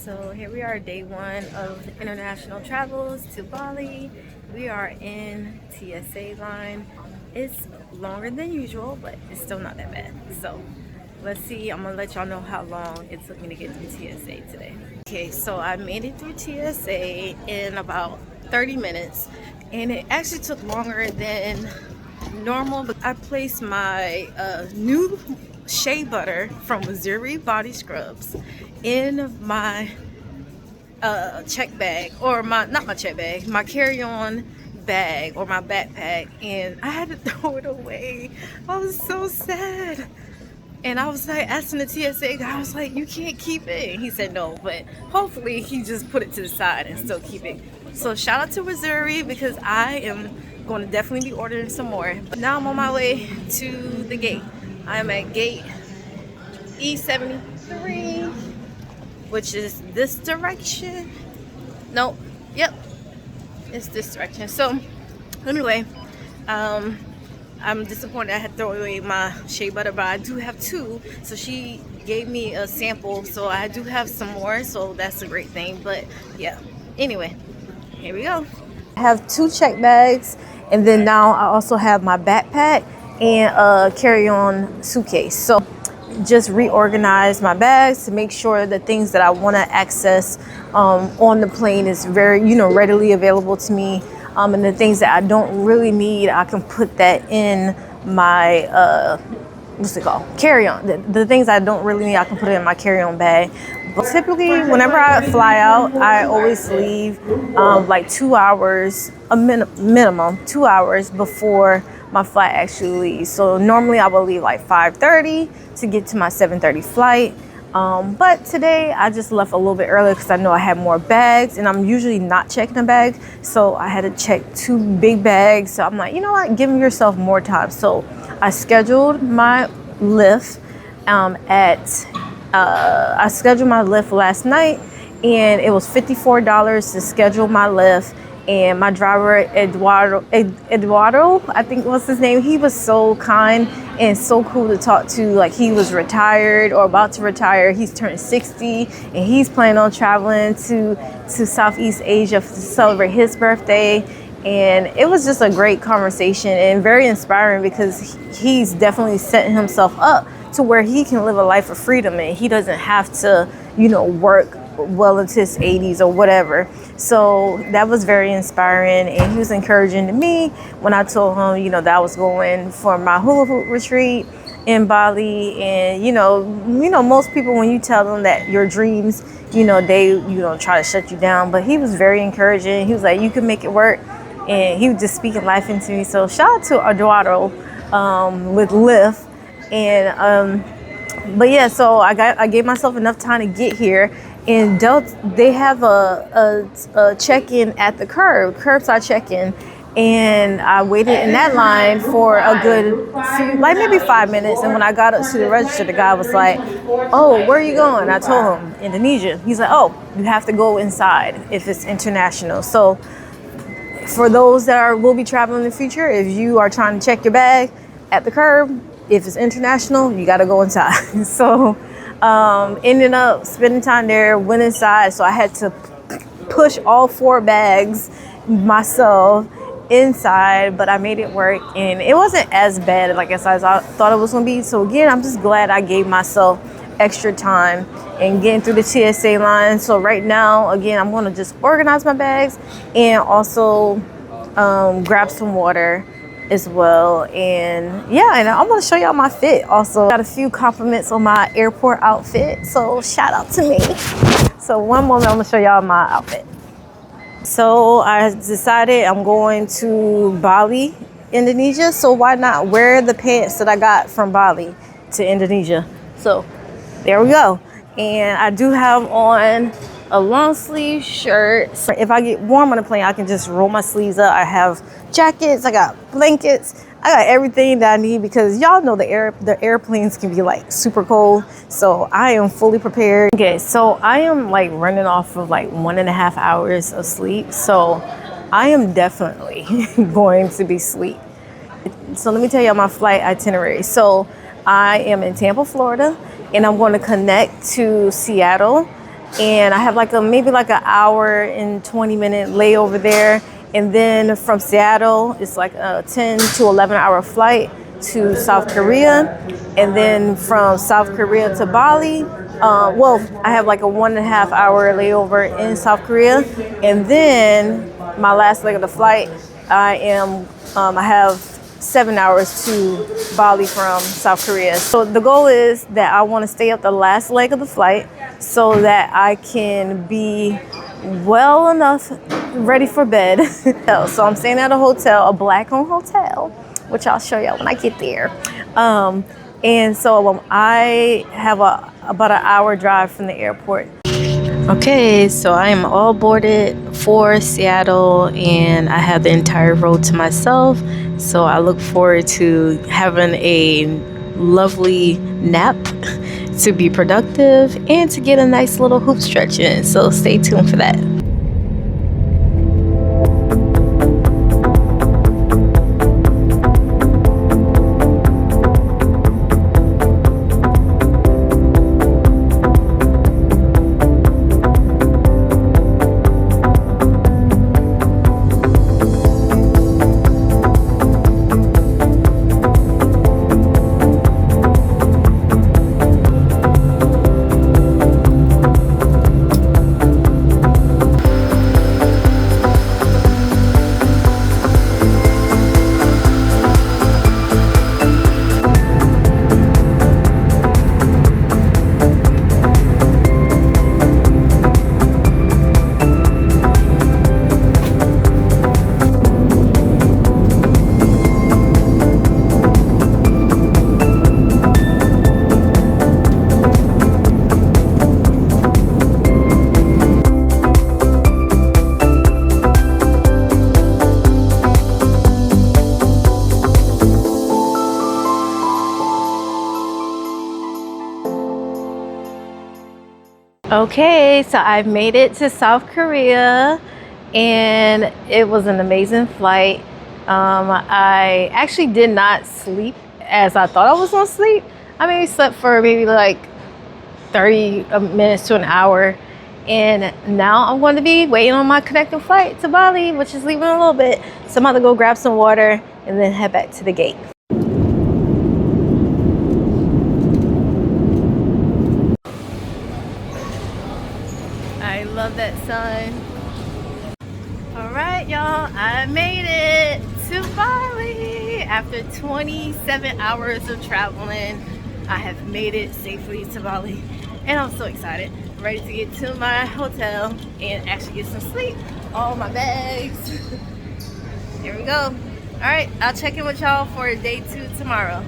So here we are, day one of international travels to Bali. We are in TSA line. It's longer than usual, but it's still not that bad. So let's see. I'm gonna let y'all know how long it took me to get through TSA today. Okay, so I made it through TSA in about 30 minutes, and it actually took longer than normal. But I placed my new shea butter from Missouri Body Scrubs in my check bag, or not my check bag, my carry-on bag or my backpack, and I had to throw it away. I was so sad. And I was like asking the TSA guy, I was like, you can't keep it. And he said no, but hopefully he just put it to the side and still keep it. So shout out to Missouri, because I am going to definitely be ordering some more. But now I'm on my way to the gate. I am at gate E73, which is this direction. No, yep, it's this direction. So anyway, I'm disappointed I had to throw away my shea butter, but I do have two. So she gave me a sample, so I do have some more, so that's a great thing. But yeah, anyway, here we go. I have two check bags, and then now I also have my backpack and a carry-on suitcase. So just reorganize my bags to make sure the things that I want to access on the plane is very, readily available to me. And the things that I don't really need, I can put that in my, what's it called? Carry-on. The things I don't really need, I can put it in my carry-on bag. But typically, whenever I fly out, I always leave like 2 hours, a minimum 2 hours before my flight actually leaves. So normally I will leave like 5:30 to get to my 7:30 flight. But today I just left a little bit earlier because I know I had more bags, and I'm usually not checking a bag. So I had to check two big bags. So I'm like, you know what, give yourself more time. So I scheduled my lift I scheduled my lift last night, and it was $54 to schedule my lift. And my driver, Eduardo, I think was his name. He was so kind and so cool to talk to. Like, he was retired or about to retire. He's turned 60, and he's planning on traveling to Southeast Asia to celebrate his birthday. And it was just a great conversation and very inspiring, because he's definitely setting himself up to where he can live a life of freedom, and he doesn't have to, work well into his 80s or whatever. So that was very inspiring, and he was encouraging to me when I told him, that I was going for my Hula-Hoop retreat in Bali. And most people, when you tell them that your dreams, they try to shut you down. But he was very encouraging. He was like, you can make it work, and he was just speaking life into me. So shout out to Eduardo with Lyft. And but yeah, so I gave myself enough time to get here. And they have a check-in at the curbside check-in, and I waited in that line for a good few, like maybe 5 minutes. And when I got up to the register, the guy was like, "Oh, where are you going?" I told him Indonesia. He's like, "Oh, you have to go inside if it's international." So for those that will be traveling in the future, if you are trying to check your bag at the curb, if it's international, you got to go inside. So ended up spending time there, went inside. So I had to push all 4 bags myself inside, but I made it work, and it wasn't as bad, like, as I thought it was going to be. So again, I'm just glad I gave myself extra time and getting through the TSA line. So right now, again, I'm going to just organize my bags and also grab some water as well. And yeah, and I'm going to show y'all my fit also. Got a few compliments on my airport outfit, so shout out to me. So one moment, I'm going to show y'all my outfit. So I decided I'm going to Bali, Indonesia, so why not wear the pants that I got from Bali to Indonesia. So there we go. And I do have on a long sleeve shirt. If I get warm on the plane, I can just roll my sleeves up. I have jackets, I got blankets, I got everything that I need, because y'all know the airplanes can be like super cold. So I am fully prepared. Okay, so I am like running off of like 1.5 hours of sleep. So I am definitely going to be asleep. So let me tell you my flight itinerary. So I am in Tampa, Florida, and I'm going to connect to Seattle and I have like a maybe like an hour and 20-minute layover there. And then from Seattle, it's like a 10 to 11 hour flight to South Korea. And then from South Korea to Bali, well, I have like a 1.5 hour layover in South Korea. And then my last leg of the flight, I have 7 hours to Bali from South Korea. So the goal is that I want to stay up the last leg of the flight so that I can be well enough ready for bed. So I'm staying at a hotel, a black-owned hotel, which I'll show y'all when I get there. And so I have about an hour drive from the airport. Okay, so I am all boarded for Seattle and I have the entire road to myself. So I look forward to having a lovely nap, to be productive, and to get a nice little hoop stretch in. So stay tuned for that. Okay, so I made it to South Korea and it was an amazing flight. I actually did not sleep as I thought I was gonna sleep. I maybe slept for maybe like 30 minutes to an hour. And now I'm going to be waiting on my connecting flight to Bali, which is leaving in a little bit. So I'm about to go grab some water and then head back to the gate. I love that sun. All right, y'all, I made it to Bali. After 27 hours of traveling, I have made it safely to Bali. And I'm so excited. I'm ready to get to my hotel and actually get some sleep. All my bags. Here we go. All right, I'll check in with y'all for day 2 tomorrow.